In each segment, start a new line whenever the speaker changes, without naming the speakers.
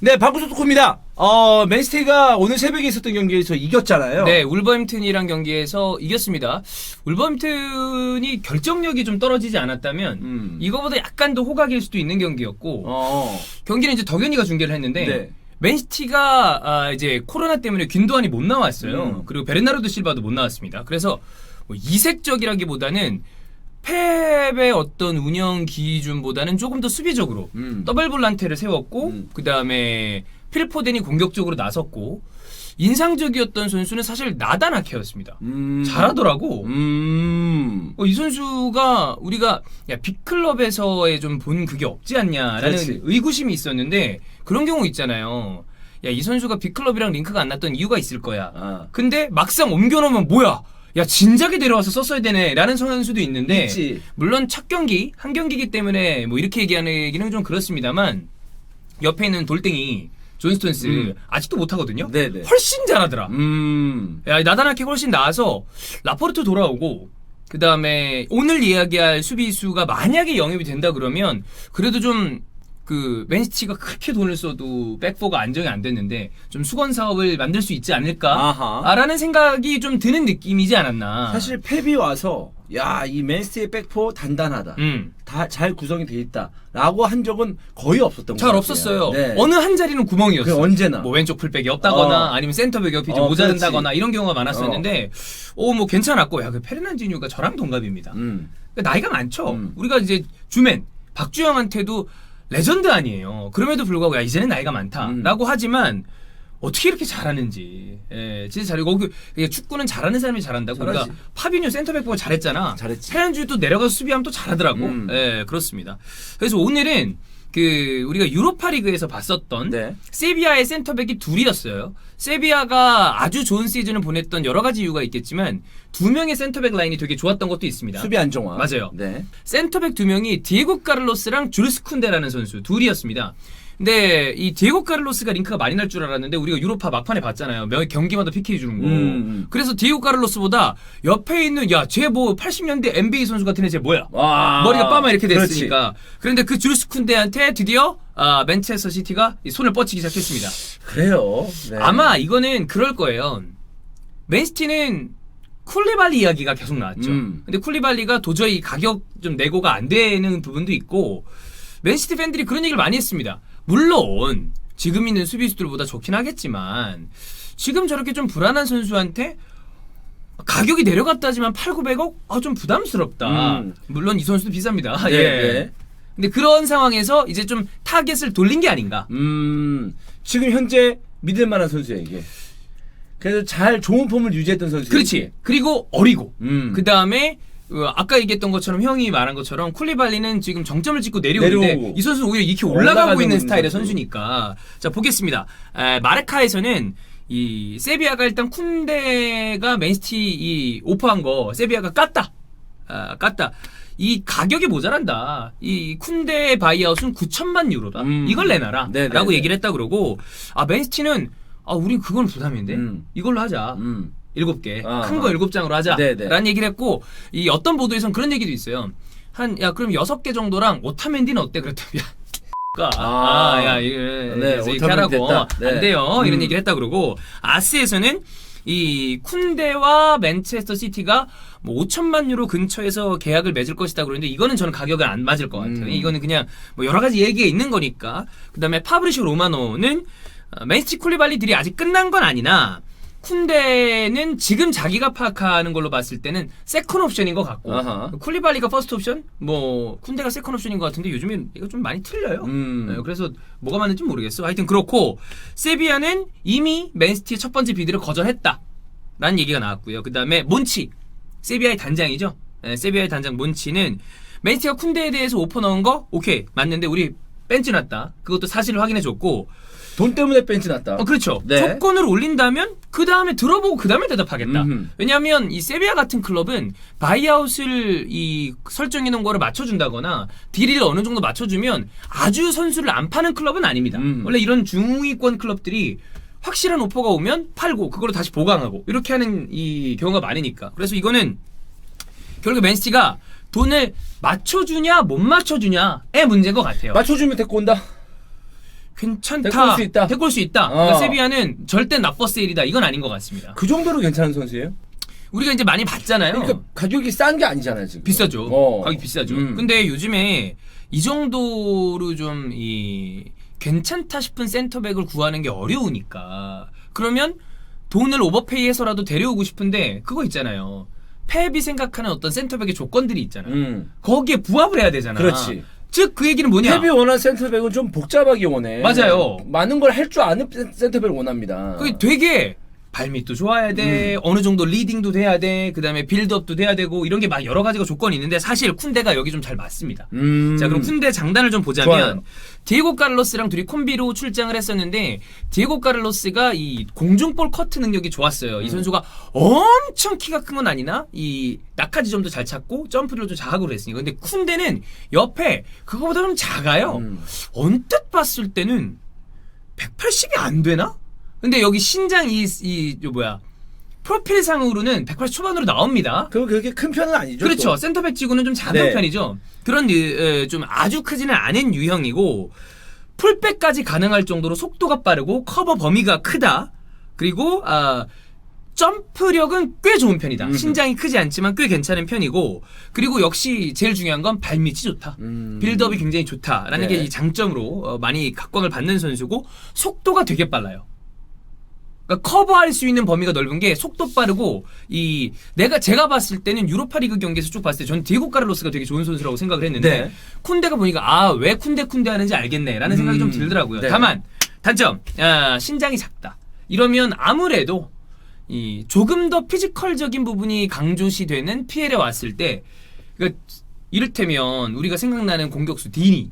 네, 방구석 토크입니다. 맨시티가 오늘 새벽에 있었던 경기에서 이겼잖아요.
네, 울버햄튼이란 경기에서 이겼습니다. 울버햄튼이 결정력이 좀 떨어지지 않았다면 이거보다 약간 더 호각일 수도 있는 경기였고 경기는 이제 덕현이가 중계를 했는데
네.
맨시티가 이제 코로나 때문에 균도안이 못 나왔어요. 그리고 베르나르도 실바도 못 나왔습니다. 그래서 뭐 이색적이라기보다는 펩의 어떤 운영 기준보다는 조금 더 수비적으로 더블 볼란테를 세웠고 그 다음에 필포덴이 공격적으로 나섰고 인상적이었던 선수는 사실 나단 아케였습니다. 잘하더라고. 이 선수가 우리가 빅클럽에서의 좀 본 그게 없지 않냐라는
그렇지.
의구심이 있었는데 그런 경우 있잖아요. 야, 이 선수가 빅클럽이랑 링크가 안 났던 이유가 있을 거야. 근데 막상 옮겨놓으면 뭐야? 야, 진작에 데려와서 썼어야 되네 라는 선수도 있는데
있지.
물론 첫 경기, 한 경기이기 때문에 뭐 이렇게 얘기하기는 좀 그렇습니다만 옆에 있는 돌덩이 존 스톤스 아직도 못하거든요.
네네.
훨씬 잘하더라. 야, 나다나케 훨씬 나아서 라포르트 돌아오고 그 다음에 오늘 이야기할 수비수가 만약에 영입이 된다 그러면 그래도 좀 그 맨시티가 그렇게 돈을 써도 백포가 안정이 안 됐는데 좀 수건 사업을 만들 수 있지 않을까라는 생각이 좀 드는 느낌이지 않았나.
사실 펩이 와서 야, 이 맨시티의 백포 단단하다. 다 잘 구성이 돼 있다라고 한 적은 거의 없었던
잘
것 같아요.
없었어요.
네.
어느 한 자리는 구멍이었어.
그 언제나.
뭐 왼쪽 풀백이 없다거나 아니면 센터백 옆이 좀 모자른다거나
그렇지.
이런 경우가 많았었는데 뭐 괜찮았고 야, 그 페르난지뉴가 저랑 동갑입니다. 그러니까 나이가 많죠. 우리가 이제 주맨 박주영한테도 레전드 아니에요. 그럼에도 불구하고 야, 이제는 나이가 많다라고 하지만 어떻게 이렇게 잘하는지. 예, 진짜 잘하고 축구는 잘하는 사람이 잘한다고.
잘하지.
우리가 파비뉴 센터백 보고 잘했잖아.
잘했지.
페르난지뉴도 내려가서 수비하면 또 잘하더라고. 예, 그렇습니다. 그래서 오늘은 그 우리가 유로파리그에서 봤었던
네.
세비야의 센터백이 둘이었어요. 세비야가 아주 좋은 시즌을 보냈던 여러 가지 이유가 있겠지만 두 명의 센터백 라인이 되게 좋았던 것도 있습니다.
수비 안정화.
맞아요.
네.
센터백 두 명이 디에고 카를로스랑 주르스 쿤데라는 선수 둘이었습니다. 근데 이 디에고 카를로스가 링크가 많이 날 줄 알았는데 우리가 유로파 막판에 봤잖아요. 경기마다 PK 주는 거. 그래서 디에고 카를로스보다 옆에 있는 쟤 뭐 80년대 NBA 선수 같은 쟤 뭐야? 머리가 빠마 이렇게 됐으니까. 그런데 그 주르스 쿤데한테 드디어 맨체스터 시티가 손을 뻗치기 시작했습니다.
그래요. 네.
아마 이거는 그럴 거예요. 맨시티는 쿨리발리 이야기가 계속 나왔죠. 근데 쿨리발리가 도저히 가격 좀 내고가 안 되는 부분도 있고 맨시티 팬들이 그런 얘기를 많이 했습니다. 물론 지금 있는 수비수들보다 좋긴 하겠지만 지금 저렇게 좀 불안한 선수한테 가격이 내려갔다 하지만 8,900억? 좀 부담스럽다. 물론 이 선수도 비쌉니다.
네,
예.
네.
근데 그런 상황에서 이제 좀 타겟을 돌린 게 아닌가.
지금 현재 믿을 만한 선수야, 이게. 그래서 잘 좋은 폼을 유지했던 선수.
그렇지. 그리고 어리고. 그 다음에 아까 얘기했던 것처럼 형이 말한 것처럼 쿨리발리는 지금 정점을 찍고 내려오는데
내려오고.
이 선수는 오히려 이렇게 올라가고 있는 스타일의 선수니까. 자, 보겠습니다. 마르카에서는 이 세비야가 일단 쿤데가 맨시티 이 오퍼한 거 세비야가 깠다. 이 가격이 모자란다. 이 쿤데 바이아웃은 9천만 유로다. 이걸 내놔라.
네네네.
라고 얘기를 했다 그러고 맨시티는 우린 그건 부담인데 이걸로 하자. 7개. 큰 거 7장으로 하자.
네네.
라는 얘기를 했고 이 어떤 보도에선 그런 얘기도 있어요. 그럼 6개 정도랑 오타멘디는 어때? 그랬더니
네,
이렇게 하라고
됐다. 네.
안 돼요. 이런 얘기를 했다 그러고 아스에서는 이 쿤데와 맨체스터 시티가 뭐 5천만 유로 근처에서 계약을 맺을 것이다 그러는데 이거는 저는 가격은 안 맞을 것 같아요. 이거는 그냥 뭐 여러 가지 얘기가 있는 거니까. 그다음에 파브리쇼 로마노는 맨시티 쿨리발리들이 아직 끝난 건 아니나 쿤데는 지금 자기가 파악하는 걸로 봤을 때는 세컨 옵션인 것 같고 쿨리발리가 퍼스트 옵션? 뭐 쿤데가 세컨 옵션인 것 같은데 요즘엔 이거 좀 많이 틀려요. 네, 그래서 뭐가 맞는지 모르겠어. 하여튼 그렇고 세비야는 이미 맨시티의 첫 번째 비드를 거절했다 라는 얘기가 나왔고요. 그 다음에 몬치 세비야의 단장이죠. 네, 세비야의 단장 몬치는 맨시티가 쿤데에 대해서 오퍼 넣은 거 오케이 맞는데 우리 벤치 났다. 그것도 사실을 확인해줬고
돈 때문에 벤치 났다.
그렇죠.
네.
조건을 올린다면 그 다음에 들어보고 그 다음에 대답하겠다. 왜냐하면 이 세비야 같은 클럽은 바이아웃을 이 설정해 놓은 거를 맞춰준다거나 딜을 어느 정도 맞춰주면 아주 선수를 안 파는 클럽은 아닙니다. 원래 이런 중위권 클럽들이 확실한 오퍼가 오면 팔고 그걸로 다시 보강하고 이렇게 하는 이 경우가 많으니까. 그래서 이거는 결국 맨시티가 돈을 맞춰주냐 못 맞춰주냐의 문제인 것 같아요.
맞춰주면 데리고 온다.
괜찮다.
데리고 올 수 있다.
데리고 올 수 있다. 그러니까 세비야는 절대 나퍼세일이다. 이건 아닌 것 같습니다.
그 정도로 괜찮은 선수예요?
우리가 이제 많이 봤잖아요.
그러니까 가격이 싼 게 아니잖아요 지금.
비싸죠. 가격이 비싸죠. 근데 요즘에 이 정도로 좀 괜찮다 싶은 센터백을 구하는 게 어려우니까 그러면 돈을 오버페이해서라도 데려오고 싶은데 그거 있잖아요. 펩이 생각하는 어떤 센터백의 조건들이 있잖아요. 거기에 부합을 해야 되잖아.
그렇지.
즉 그 얘기는 뭐냐?
펩이 원하는 센터백은 좀 복잡하게 원해.
맞아요.
많은 걸 할 줄 아는 센터백을 원합니다.
그게 되게 발밑도 좋아야 돼. 어느 정도 리딩도 돼야 돼. 그다음에 빌드업도 돼야 되고 이런 게 막 여러 가지가 조건이 있는데 사실 쿤데가 여기 좀 잘 맞습니다. 자, 그럼 쿤데 장단을 좀 보자면
좋아요.
디에고 카를로스랑 둘이 콤비로 출장을 했었는데 디에고 카를로스가 이 공중볼 커트 능력이 좋았어요. 이 선수가 엄청 키가 큰 건 아니나 이 낙하지점도 잘 찾고 점프를 좀 잘하고 그랬으니까. 근데 쿤데는 옆에 그거보다 좀 작아요. 언뜻 봤을 때는 180이 안 되나? 근데 여기 신장 프로필상으로는 180 초반으로 나옵니다.
그렇게 큰 편은 아니죠.
그렇죠.
또.
센터백 치고는 좀 작은
네.
편이죠. 그런 좀 아주 크지는 않은 유형이고 풀백까지 가능할 정도로 속도가 빠르고 커버 범위가 크다. 그리고 점프력은 꽤 좋은 편이다. 신장이 크지 않지만 꽤 괜찮은 편이고 그리고 역시 제일 중요한 건 발밑이 좋다. 빌드업이 굉장히 좋다라는
네.
게 이 장점으로 많이 각광을 받는 선수고 속도가 되게 빨라요. 그러니까 커버할 수 있는 범위가 넓은 게 속도 빠르고 제가 봤을 때는 유로파리그 경기에서 쭉 봤을 때 저는 디에고 카를로스가 되게 좋은 선수라고 생각을 했는데
네.
쿤데가 보니까 왜 쿤데 하는지 알겠네라는 생각이 좀 들더라고요.
네.
다만 단점 신장이 작다. 이러면 아무래도 조금 더 피지컬적인 부분이 강조시되는 PL에 왔을 때 그러니까 이를테면 우리가 생각나는 공격수 디니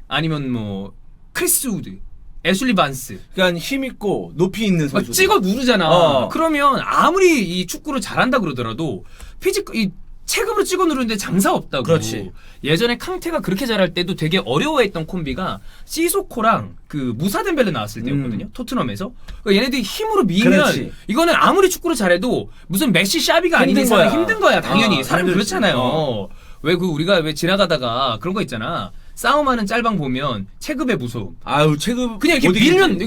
아니면 뭐 크리스 우드 애슐리 반스.
그러니까 힘 있고 높이 있는 선수.
찍어 누르잖아. 그러면 아무리 이 축구를 잘한다 그러더라도 체급으로 찍어 누르는데 장사 없다고.
그렇지.
예전에 캉테가 그렇게 잘할 때도 되게 어려워했던 콤비가 시소코랑 그 무사 덴벨레 나왔을 때였거든요. 토트넘에서. 그러니까 얘네들이 힘으로 미면
그렇지.
이거는 아무리 축구를 잘해도 무슨 메시 샤비가 아닌 이상은 힘든 거야. 당연히 사람
힘들지.
그렇잖아요. 우리가 왜 지나가다가 그런 거 있잖아. 싸움하는 짤방 보면 체급의 무서움.
아유 체급
그냥 이렇게 밀면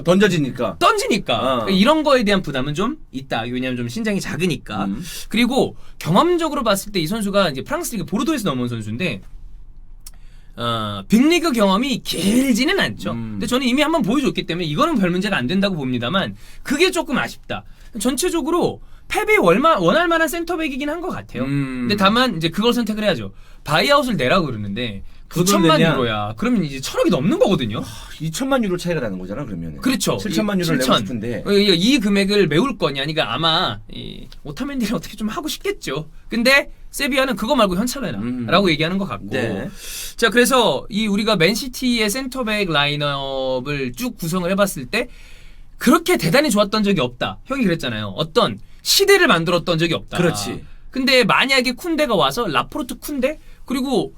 던져지니까.
던지니까 이런 거에 대한 부담은 좀 있다. 왜냐하면 좀 신장이 작으니까. 그리고 경험적으로 봤을 때 이 선수가 이제 프랑스 리그 보르도에서 넘어온 선수인데 빅리그 경험이 길지는 않죠. 근데 저는 이미 한번 보여줬기 때문에 이거는 별 문제가 안 된다고 봅니다만 그게 조금 아쉽다. 전체적으로 펩이 원할 만한 센터백이긴 한 것 같아요. 근데 다만 이제 그걸 선택을 해야죠. 바이아웃을 내라고 그러는데 9천만 유로야. 그러면 이제 1,000억이 넘는 거거든요.
2천만 유로 차이가 나는 거잖아 그러면.
그렇죠.
7천만 유로를 내고 싶은데.
이 금액을 메울 거냐. 그러니까 아마 오타멘디를 어떻게 좀 하고 싶겠죠. 근데 세비야는 그거 말고 현찰해라라고 얘기하는 것 같고.
네.
자, 그래서 우리가 맨시티의 센터백 라인업을 쭉 구성을 해봤을 때 그렇게 대단히 좋았던 적이 없다. 형이 그랬잖아요. 어떤 시대를 만들었던 적이 없다.
그렇지.
근데 만약에 쿤데가 와서 라포르트 쿤데 그리고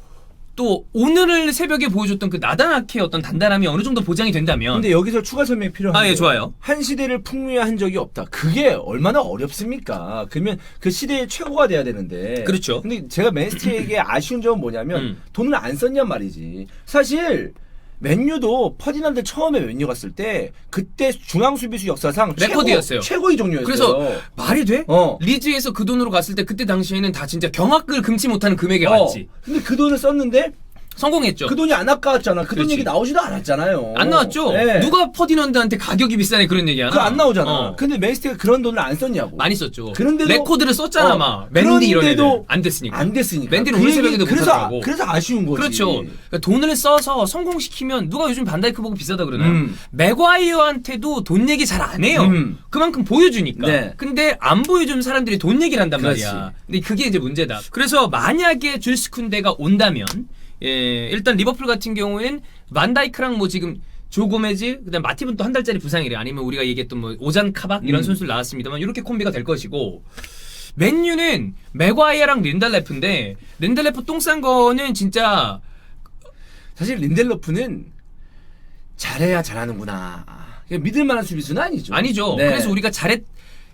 또 오늘 새벽에 보여줬던 그 나다나케의 어떤 단단함이 어느 정도 보장이 된다면.
근데 여기서 추가 설명이 필요한데.
예, 좋아요.
한 시대를 풍미한 적이 없다. 그게 얼마나 어렵습니까? 그러면 그 시대의 최고가 돼야 되는데.
그렇죠.
근데 제가 맨시티에게 아쉬운 점은 뭐냐면 돈을 안 썼냔 말이지. 사실 맨유도 퍼디난드 처음에 맨유 갔을 때 그때 중앙 수비수 역사상
레코드였어요.
최고의 종류였어요.
그래서 말이 돼? 리즈에서 그 돈으로 갔을 때 그때 당시에는 다 진짜 경악을 금치 못하는 금액에 왔지.
근데 그 돈을 썼는데
성공했죠.
그 돈이 안 아까웠잖아. 그 돈 얘기 나오지도 않았잖아요.
안 나왔죠.
네.
누가 퍼디난드한테 가격이 비싸네 그런 얘기 하나?
그거 안 나오잖아. 근데 맨시티가 그런 돈을 안 썼냐고.
많이 썼죠.
그런데도
레코드를 썼잖아 막. 맨디 이런 애들. 안 됐으니까.
안 됐으니까.
맨디는 오늘 새벽에도 못하더라고.
그래서 아쉬운 거지.
그렇죠. 그러니까 돈을 써서 성공시키면 누가 요즘 반다이크 보고 비싸다 그러나요? 맥과이어한테도 돈 얘기 잘 안 해요. 그만큼 보여주니까.
네.
근데 안 보여주면 사람들이 돈 얘기를 한단
그렇지.
말이야. 근데 그게 이제 문제다. 그래서 만약에 줄스 쿤데가 온다면 일단 리버풀 같은 경우에는 반다이크랑 뭐 지금 조 고메즈 그다음 마팁은 또 한 달짜리 부상이래. 아니면 우리가 얘기했던 뭐 오잔 카박 이런 선수들 나왔습니다만 이렇게 콤비가 될 것이고 맨유는 맥과이어랑 린달레프인데 린달레프 똥 싼 거는 진짜
사실 린델로프는 잘해야 잘하는구나. 그냥 믿을 만한 수비수는 아니죠.
아니죠.
네.
그래서 우리가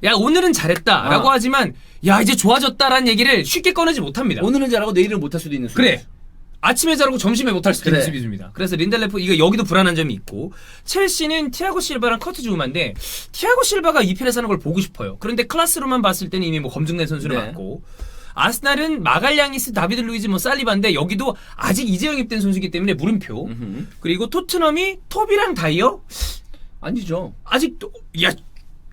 야 오늘은 잘했다라고 하지만 야 이제 좋아졌다라는 얘기를 쉽게 꺼내지 못합니다.
오늘은 잘하고 내일은 못할 수도 있는 수비수.
그래. 아침에 자르고 점심에 못할 수도 있는
그래.
수비수입니다. 그래서 린델레프 이거 여기도 불안한 점이 있고 첼시는 티아고 실바랑 커트 주우마인데 티아고 실바가 EPL에서 하는 걸 보고 싶어요. 그런데 클래스로만 봤을 때는 이미 뭐 검증된 선수를
네.
맞고 아스날은 마갈량이스, 다비드 루이즈, 뭐 살리바인데 여기도 아직 이제 영입된 선수이기 때문에 물음표.
음흠.
그리고 토트넘이 톱이랑 다이어
아니죠.
아직도 야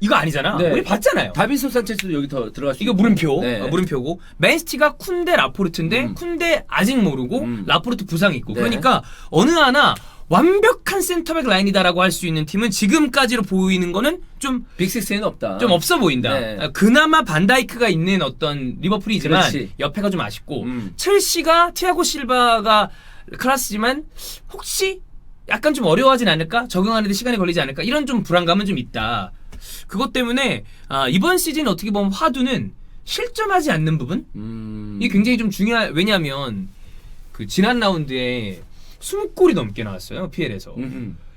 이거 아니잖아.
네.
우리 봤잖아요.
다빈손 산체스도 여기 더 들어갈 수
이거
있고.
물음표,
네.
물음표고 맨시티가 쿤데 라포르트인데 쿤데 아직 모르고 라포르트 부상 있고
네.
그러니까 어느 하나 완벽한 센터백 라인이다라고 할 수 있는 팀은 지금까지로 보이는 거는 좀
빅6에는 없다.
없어 보인다.
네.
그나마 반다이크가 있는 어떤 리버풀이지만
그렇지.
옆에가 좀 아쉽고
음.
첼시가 티아고 실바가 클래스지만 혹시 약간 좀 어려워하진 않을까? 적응하는데 시간이 걸리지 않을까? 이런 좀 불안감은 좀 있다. 그것 때문에 이번 시즌 어떻게 보면 화두는 실점하지 않는 부분? 이게 굉장히 좀 왜냐하면 그 지난 라운드에 20골이 넘게 나왔어요. PL에서.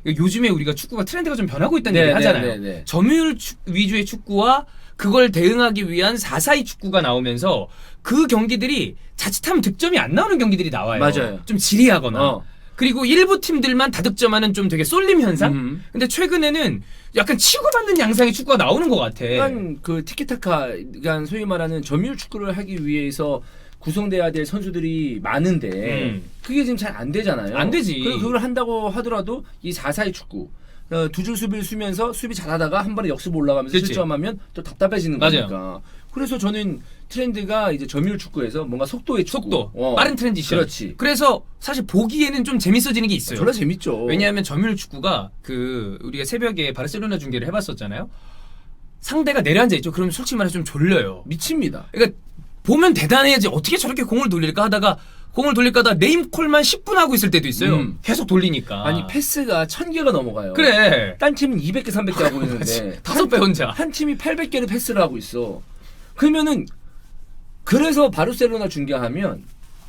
요즘에 우리가 축구가 트렌드가 좀 변하고 있다는
네,
얘기를 하잖아요.
네, 네, 네.
점유율 위주의 축구와 그걸 대응하기 위한 4-4-2 축구가 나오면서 그 경기들이 자칫하면 득점이 안 나오는 경기들이 나와요.
맞아요.
좀 지리하거나.
어.
그리고 일부 팀들만 다득점하는 좀 되게 쏠림 현상? 근데 최근에는 약간 치고받는 양상의 축구가 나오는 것 같아.
약간 그 티키타카, 그러니까 소위 말하는 점유율 축구를 하기 위해서 구성돼야 될 선수들이 많은데 그게 지금 잘 안 되잖아요.
안 되지.
그리고 그걸 한다고 하더라도 이 4-4-2 축구 두 줄 수비를 쓰면서 수비 잘하다가 한 번에 역습 올라가면서
그치.
실점하면 또 답답해지는
맞아요.
거니까. 그래서 저는 트렌드가 이제 점유율 축구에서 뭔가 속도의 축구.
속도, 빠른 트랜지션.
그렇지.
그래서 사실 보기에는 좀 재밌어지는 게 있어요.
졸라 재밌죠.
왜냐하면 점유율 축구가 우리가 새벽에 바르셀로나 중계를 해봤었잖아요. 상대가 내려앉아 있죠. 그러면 솔직히 말해서 좀 졸려요.
미칩니다.
그러니까 보면 대단해야지 어떻게 저렇게 공을 돌릴까 하다가 네임콜만 10분 하고 있을 때도 있어요. 계속 돌리니까.
아니 패스가 1000개가 넘어가요.
그래.
딴 팀은 200개, 300개 하고 있는데
5배 혼자.
한 팀이 800개를 패스를 하고 있어. 그러면은 그래서 바르셀로나 중계하면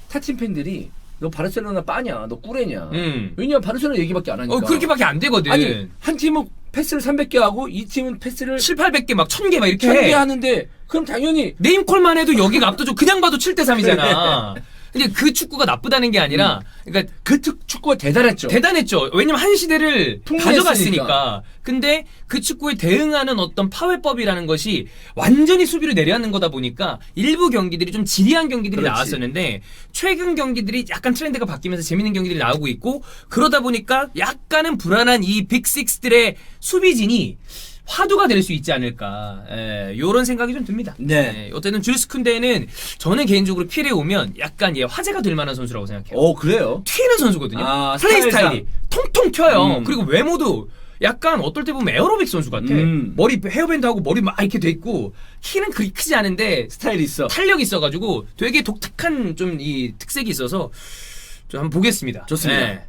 타팀 팬들이 너 바르셀로나 빠냐? 너 꾸레냐? 왜냐면 바르셀로나 얘기밖에 안 하니까.
그렇게밖에 안 되거든.
아니 한 팀은 패스를 300개 하고 이 팀은 패스를
700, 800개 막 1000개 막 이렇게
1000개
해.
하는데 그럼 당연히
네임콜만 해도 여기가 압도적 그냥 봐도 7대3이잖아. 근데 그 축구가 나쁘다는 게 아니라 그러니까
그 축구가 대단했죠.
대단했죠. 왜냐면 한 시대를
풍미했으니까.
가져갔으니까. 근데 그 축구에 대응하는 어떤 파회법이라는 것이 완전히 수비로 내려앉는 거다 보니까 일부 경기들이 좀 지리한 경기들이
그렇지.
나왔었는데 최근 경기들이 약간 트렌드가 바뀌면서 재밌는 경기들이 나오고 있고 그러다 보니까 약간은 불안한 이 빅6들의 수비진이 화두가 될 수 있지 않을까. 요런 생각이 좀 듭니다.
네.
어쨌든 줄스 쿤데는 저는 개인적으로 필에 오면 약간 화제가 될 만한 선수라고 생각해요.
그래요?
튀는 선수거든요. 플레이
스타일상.
스타일이 통통 튀어요. 그리고 외모도 약간 어떨 때 보면 에어로빅 선수 같아. 머리 헤어밴드하고 머리 막 이렇게 돼 있고 키는 그리 크지 않은데
스타일이 있어.
탄력이 있어가지고 되게 독특한 좀 이 특색이 있어서 좀 한번 보겠습니다.
좋습니다.
네.